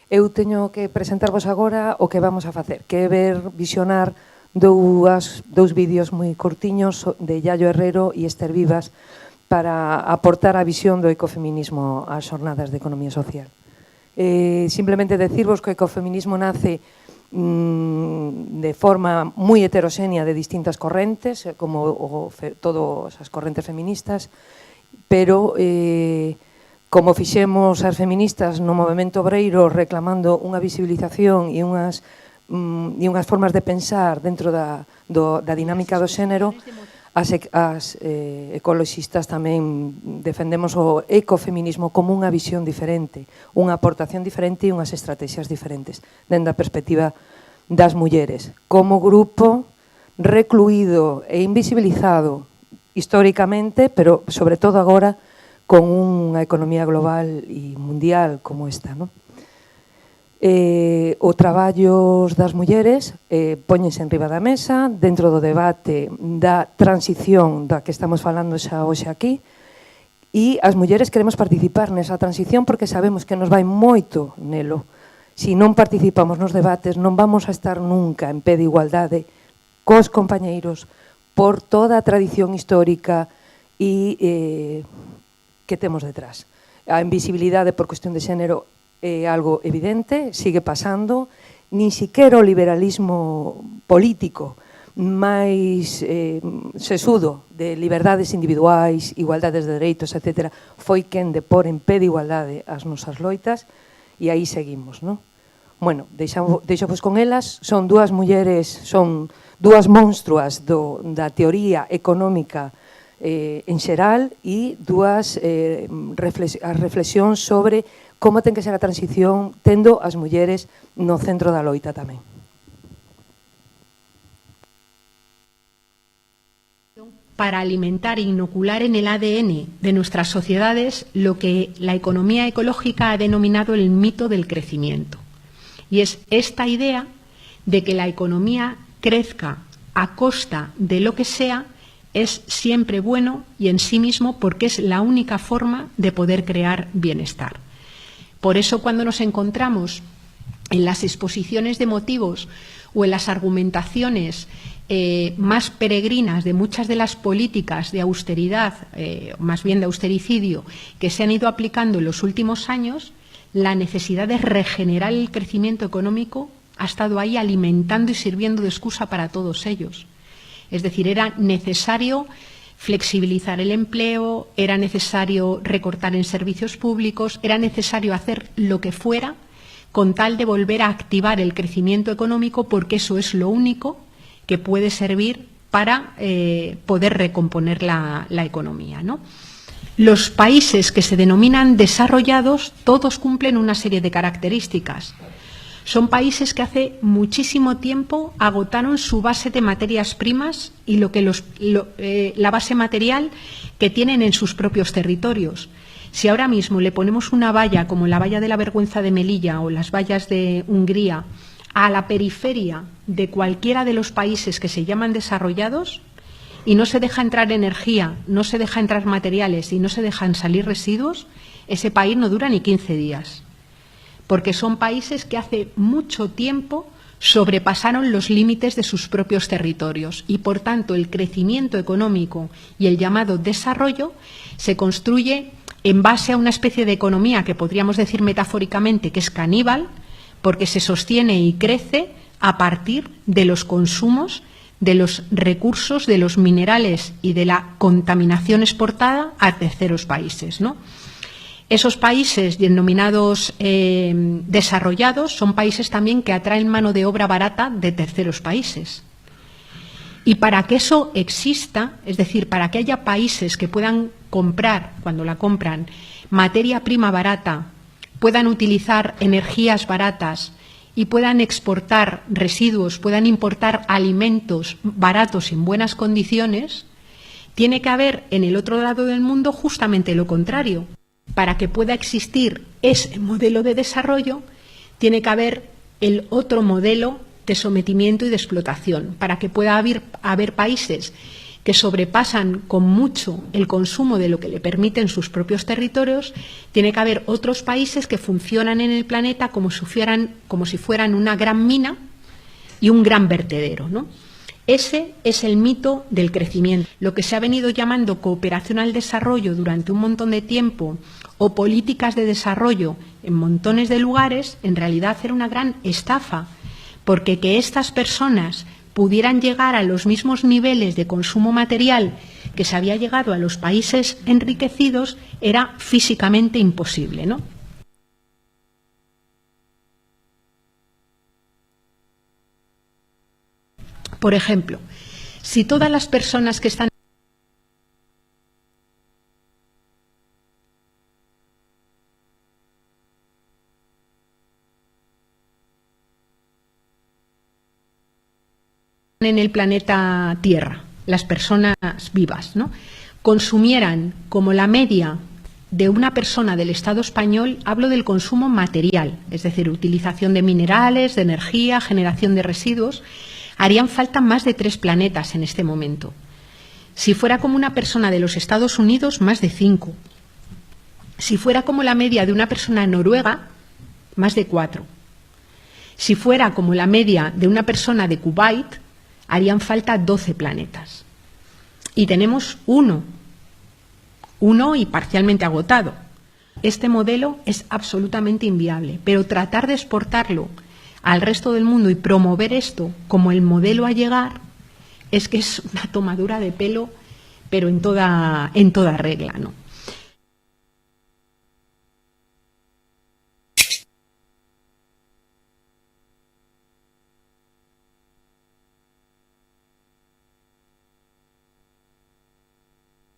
Eu teño que presentarvos agora o que vamos a facer, que é visionar dous vídeos moi cortiños de Yayo Herrero e Esther Vivas para aportar a visión do ecofeminismo ás xornadas de economía social. Simplemente decirvos que o ecofeminismo nace de forma moi heteroxénea de distintas correntes, como todas as correntes feministas, pero como fixemos as feministas no movemento obreiro reclamando unha visibilización e unhas formas de pensar dentro da dinámica do xénero, as ecoloxistas tamén defendemos o ecofeminismo como unha visión diferente, unha aportación diferente e unhas estrategias diferentes dentro da perspectiva das mulleres, como grupo recluído e invisibilizado históricamente, pero sobre todo agora con unha economía global e mundial como esta, non? O traballo das mulleres póñense en riba da mesa dentro do debate da transición da que estamos falando xa hoxe aquí, e as mulleres queremos participar nesa transición porque sabemos que nos vai moito nelo. Se non participamos nos debates non vamos a estar nunca en pé de igualdade cos compañeiros por toda a tradición histórica e que temos detrás. A invisibilidade por cuestión de xénero é algo evidente, sigue pasando, nin siquiera o liberalismo político máis sesudo de liberdades individuais, igualdades de dereitos, etc., foi quen de pôr en pé de igualdade as nosas loitas, e aí seguimos, non? Bueno, deixamos con elas, son dúas mulleres, son dúas monstruas da teoría económica en xeral e dúas reflexións sobre como ten que ser a transición tendo as mulleres no centro da loita tamén. Para alimentar e inocular en el ADN de nuestras sociedades lo que la economía ecológica ha denominado el mito del crecimiento. Y es esta idea de que la economía crezca a costa de lo que sea es siempre bueno y en sí mismo porque es la única forma de poder crear bienestar. Por eso cuando nos encontramos en las exposiciones de motivos o en las argumentaciones más peregrinas de muchas de las políticas de austeridad, más bien de austericidio, que se han ido aplicando en los últimos años, la necesidad de regenerar el crecimiento económico ha estado ahí alimentando y sirviendo de excusa para todos ellos. Es decir, era necesario flexibilizar el empleo, era necesario recortar en servicios públicos, era necesario hacer lo que fuera con tal de volver a activar el crecimiento económico porque eso es lo único que puede servir para poder recomponer la economía, ¿no? Los países que se denominan desarrollados, todos cumplen una serie de características. Son países que hace muchísimo tiempo agotaron su base de materias primas y la base material que tienen en sus propios territorios. Si ahora mismo le ponemos una valla como la valla de la vergüenza de Melilla o las vallas de Hungría a la periferia de cualquiera de los países que se llaman desarrollados y no se deja entrar energía, no se deja entrar materiales y no se dejan salir residuos, ese país no dura ni 15 días. Porque son países que hace mucho tiempo sobrepasaron los límites de sus propios territorios y, por tanto, el crecimiento económico y el llamado desarrollo se construye en base a una especie de economía que podríamos decir metafóricamente que es caníbal, porque se sostiene y crece a partir de los consumos, de los recursos, de los minerales y de la contaminación exportada a terceros países, ¿no? Esos países denominados desarrollados son países también que atraen mano de obra barata de terceros países. Y para que eso exista, es decir, para que haya países que puedan comprar, cuando la compran, materia prima barata, puedan utilizar energías baratas y puedan exportar residuos, puedan importar alimentos baratos en buenas condiciones, tiene que haber en el otro lado del mundo justamente lo contrario. Para que pueda existir ese modelo de desarrollo, tiene que haber el otro modelo de sometimiento y de explotación. Para que pueda haber países que sobrepasan con mucho el consumo de lo que le permiten sus propios territorios, tiene que haber otros países que funcionan en el planeta como si fueran una gran mina y un gran vertedero, ¿no? Ese es el mito del crecimiento. Lo que se ha venido llamando cooperación al desarrollo durante un montón de tiempo o políticas de desarrollo en montones de lugares, en realidad era una gran estafa, porque que estas personas pudieran llegar a los mismos niveles de consumo material que se había llegado a los países enriquecidos era físicamente imposible, ¿no? Por ejemplo, si todas las personas que están en el planeta Tierra, las personas vivas, ¿no?, consumieran como la media de una persona del Estado español, hablo del consumo material, es decir, utilización de minerales, de energía, generación de residuos, harían falta más de 3 planetas en este momento. Si fuera como una persona de los Estados Unidos, más de 5. Si fuera como la media de una persona noruega, más de 4. Si fuera como la media de una persona de Kuwait, harían falta 12 planetas. Y tenemos uno y parcialmente agotado. Este modelo es absolutamente inviable, pero tratar de exportarlo al resto del mundo y promover esto como el modelo a llegar es que es una tomadura de pelo, pero en toda regla, ¿no?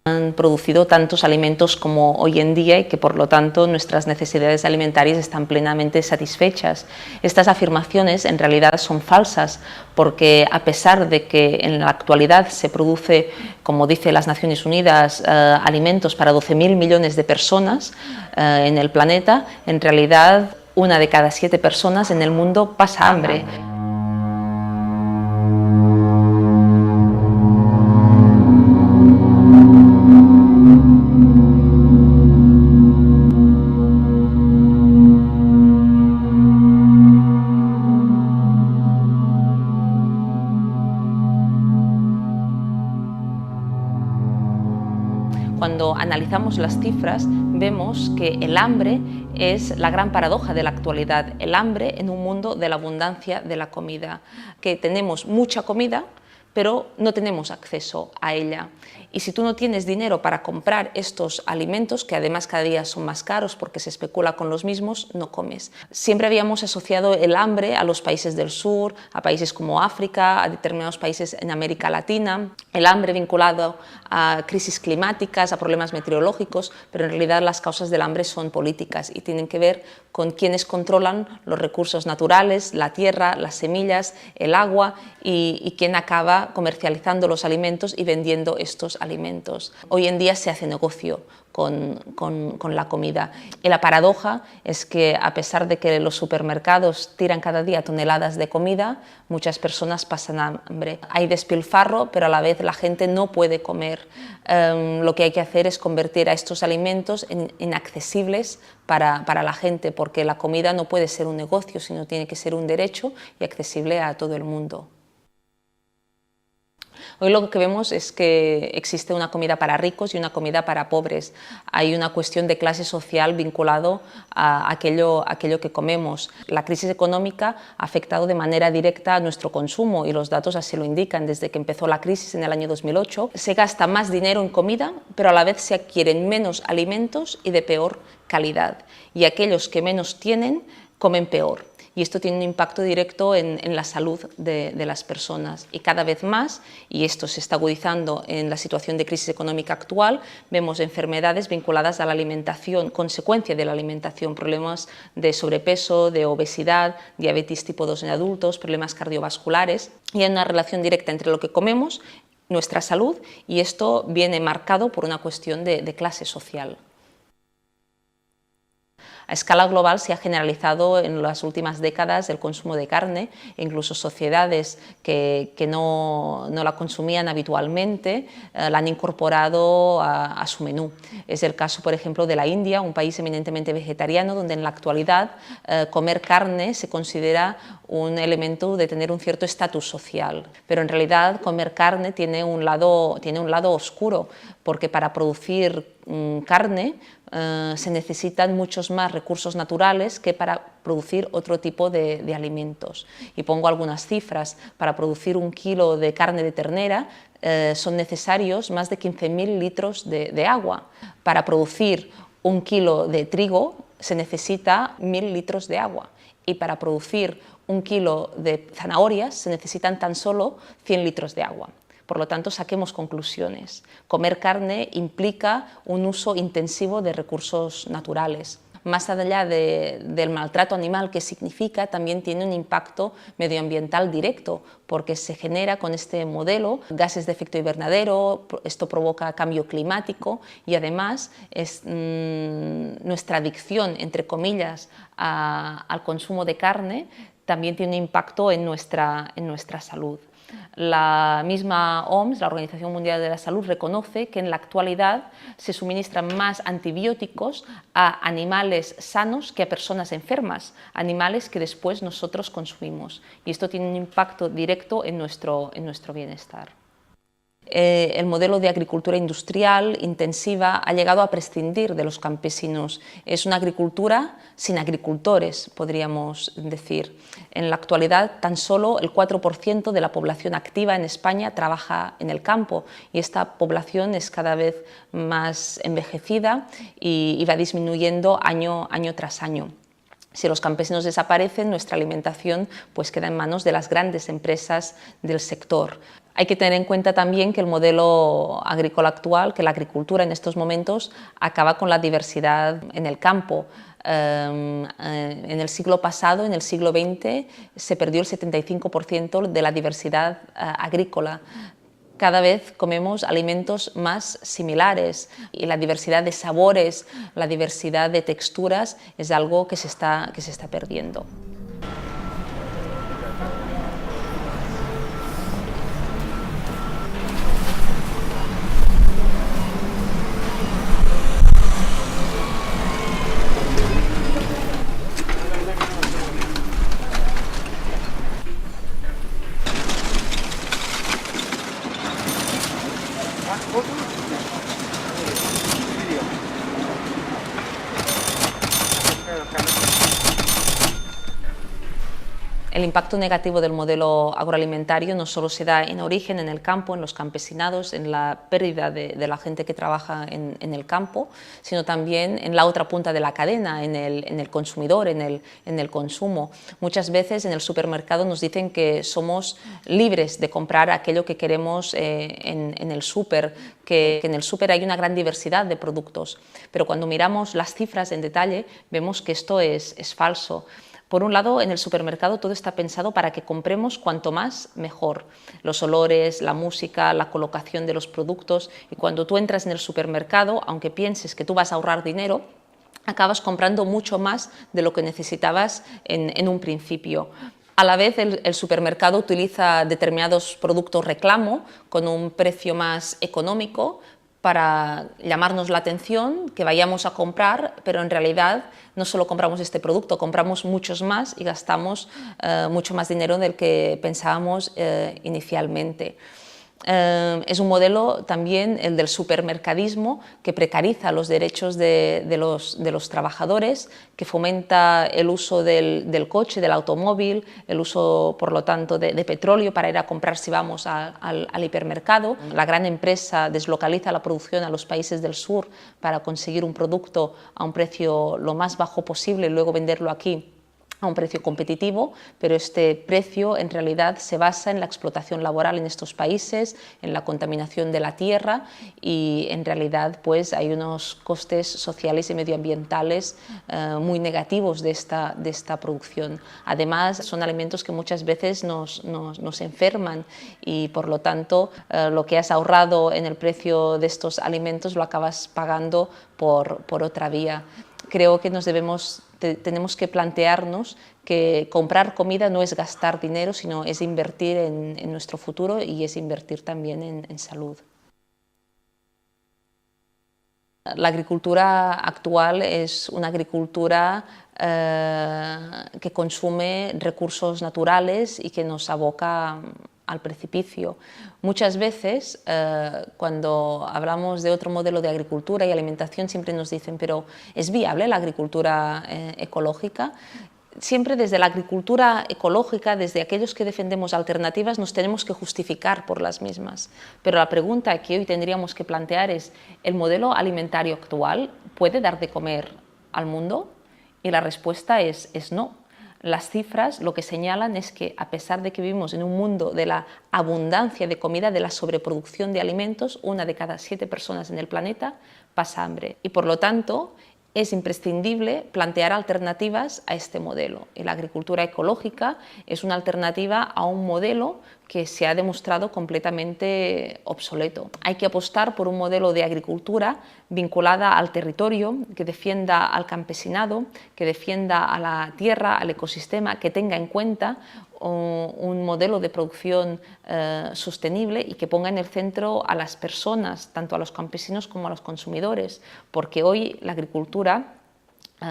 Han producido tantos alimentos como hoy en día y que por lo tanto nuestras necesidades alimentarias están plenamente satisfechas. Estas afirmaciones en realidad son falsas porque a pesar de que en la actualidad se produce, como dice las Naciones Unidas, alimentos para 12.000 millones de personas en el planeta, en realidad 1 de cada 7 personas en el mundo pasa hambre. Cuando analizamos las cifras, vemos que el hambre es la gran paradoja de la actualidad. El hambre en un mundo de la abundancia de la comida, que tenemos mucha comida, pero no tenemos acceso a ella. Y si tú no tienes dinero para comprar estos alimentos, que además cada día son más caros porque se especula con los mismos, no comes. Siempre habíamos asociado el hambre a los países del sur, a países como África, a determinados países en América Latina, el hambre vinculado a crisis climáticas, a problemas meteorológicos, pero en realidad las causas del hambre son políticas y tienen que ver con quienes controlan los recursos naturales, la tierra, las semillas, el agua y quién acaba comercializando los alimentos y vendiendo estos alimentos. Hoy en día se hace negocio con la comida. Y la paradoja es que a pesar de que los supermercados tiran cada día toneladas de comida, muchas personas pasan hambre. Hay despilfarro, pero a la vez la gente no puede comer. Lo que hay que hacer es convertir a estos alimentos en inaccesibles para la gente, porque la comida no puede ser un negocio, sino tiene que ser un derecho y accesible a todo el mundo. Hoy lo que vemos es que existe una comida para ricos y una comida para pobres. Hay una cuestión de clase social vinculado a aquello que comemos. La crisis económica ha afectado de manera directa a nuestro consumo y los datos así lo indican. Desde que empezó la crisis en el año 2008 se gasta más dinero en comida, pero a la vez se adquieren menos alimentos y de peor calidad. Y aquellos que menos tienen comen peor. Y esto tiene un impacto directo en la salud de las personas. Y cada vez más, y esto se está agudizando en la situación de crisis económica actual, vemos enfermedades vinculadas a la alimentación, consecuencia de la alimentación, problemas de sobrepeso, de obesidad, diabetes tipo 2 en adultos, problemas cardiovasculares. Y hay una relación directa entre lo que comemos, nuestra salud, y esto viene marcado por una cuestión de clase social. A escala global se ha generalizado en las últimas décadas el consumo de carne, e incluso sociedades que no la consumían habitualmente la han incorporado a su menú. Es el caso, por ejemplo, de la India, un país eminentemente vegetariano, donde en la actualidad comer carne se considera un elemento de tener un cierto estatus social. Pero en realidad comer carne tiene un lado oscuro, porque para producir carne se necesitan muchos más recursos naturales que para producir otro tipo de alimentos. Y pongo algunas cifras. Para producir 1 kilo de carne de ternera son necesarios más de 15.000 litros de agua. Para producir 1 kilo de trigo se necesita 1.000 litros de agua. Y para producir 1 kilo de zanahorias se necesitan tan solo 100 litros de agua. Por lo tanto, saquemos conclusiones. Comer carne implica un uso intensivo de recursos naturales. Más allá del maltrato animal que significa, también tiene un impacto medioambiental directo, porque se genera con este modelo gases de efecto invernadero, esto provoca cambio climático y además nuestra adicción, entre comillas, al consumo de carne también tiene un impacto en nuestra salud. La misma OMS, la Organización Mundial de la Salud, reconoce que en la actualidad se suministran más antibióticos a animales sanos que a personas enfermas, animales que después nosotros consumimos. Y esto tiene un impacto directo en nuestro bienestar. El modelo de agricultura industrial intensiva ha llegado a prescindir de los campesinos. Es una agricultura sin agricultores, podríamos decir. En la actualidad, tan solo el 4% de la población activa en España trabaja en el campo y esta población es cada vez más envejecida y va disminuyendo año tras año. Si los campesinos desaparecen, nuestra alimentación pues queda en manos de las grandes empresas del sector. Hay que tener en cuenta también que el modelo agrícola actual, que la agricultura en estos momentos acaba con la diversidad en el campo. En el siglo pasado, en el siglo XX, se perdió el 75% de la diversidad agrícola. Cada vez comemos alimentos más similares y la diversidad de sabores, la diversidad de texturas es algo que se está perdiendo. El impacto negativo del modelo agroalimentario no solo se da en origen, en el campo, en los campesinados, en la pérdida de la gente que trabaja en el campo, sino también en la otra punta de la cadena, en el consumidor, en el consumo. Muchas veces en el supermercado nos dicen que somos libres de comprar aquello que queremos en el súper, que en el súper hay una gran diversidad de productos, pero cuando miramos las cifras en detalle vemos que esto es falso. Por un lado, en el supermercado todo está pensado para que compremos cuanto más mejor. Los olores, la música, la colocación de los productos. Y cuando tú entras en el supermercado, aunque pienses que tú vas a ahorrar dinero, acabas comprando mucho más de lo que necesitabas en un principio. A la vez, el supermercado utiliza determinados productos reclamo con un precio más económico para llamarnos la atención, que vayamos a comprar, pero en realidad no solo compramos este producto, compramos muchos más y gastamos mucho más dinero del que pensábamos inicialmente. Es un modelo también el del supermercadismo que precariza los derechos de los trabajadores, que fomenta el uso del coche, del automóvil, el uso, por lo tanto, de petróleo para ir a comprar si vamos al hipermercado. La gran empresa deslocaliza la producción a los países del sur para conseguir un producto a un precio lo más bajo posible y luego venderlo aquí a un precio competitivo, pero este precio en realidad se basa en la explotación laboral en estos países, en la contaminación de la tierra y en realidad pues hay unos costes sociales y medioambientales muy negativos de esta producción. Además son alimentos que muchas veces nos enferman y por lo tanto lo que has ahorrado en el precio de estos alimentos lo acabas pagando por otra vía. creo que tenemos que plantearnos que comprar comida no es gastar dinero, sino es invertir en nuestro futuro y es invertir también en salud. La agricultura actual es una agricultura que consume recursos naturales y que nos aboca al precipicio. Muchas veces, cuando hablamos de otro modelo de agricultura y alimentación, siempre nos dicen, pero ¿es viable la agricultura ecológica? Siempre desde la agricultura ecológica, desde aquellos que defendemos alternativas, nos tenemos que justificar por las mismas. Pero la pregunta que hoy tendríamos que plantear es, ¿el modelo alimentario actual puede dar de comer al mundo? Y la respuesta es no. Las cifras lo que señalan es que, a pesar de que vivimos en un mundo de la abundancia de comida, de la sobreproducción de alimentos, 1 de cada 7 personas en el planeta pasa hambre. Y por lo tanto, es imprescindible plantear alternativas a este modelo. Y la agricultura ecológica es una alternativa a un modelo que se ha demostrado completamente obsoleto. Hay que apostar por un modelo de agricultura vinculada al territorio, que defienda al campesinado, que defienda a la tierra, al ecosistema, que tenga en cuenta un modelo de producción sostenible y que ponga en el centro a las personas, tanto a los campesinos como a los consumidores, porque hoy la agricultura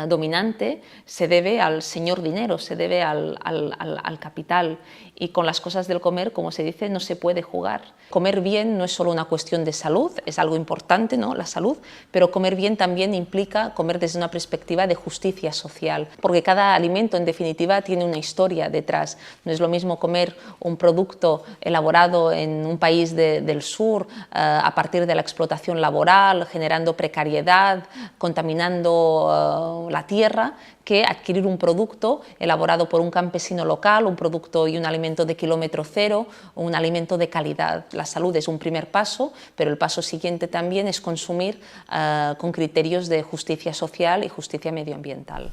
dominante se debe al señor dinero, se debe al capital, y con las cosas del comer, como se dice, no se puede jugar. Comer bien no es solo una cuestión de salud, es algo importante, ¿no?, la salud, pero comer bien también implica comer desde una perspectiva de justicia social, porque cada alimento en definitiva tiene una historia detrás. No es lo mismo comer un producto elaborado en un país del sur a partir de la explotación laboral, generando precariedad, contaminando la tierra, que adquirir un producto elaborado por un campesino local, un producto y un alimento de kilómetro cero, o un alimento de calidad. La salud es un primer paso, pero el paso siguiente también es consumir con criterios de justicia social y justicia medioambiental.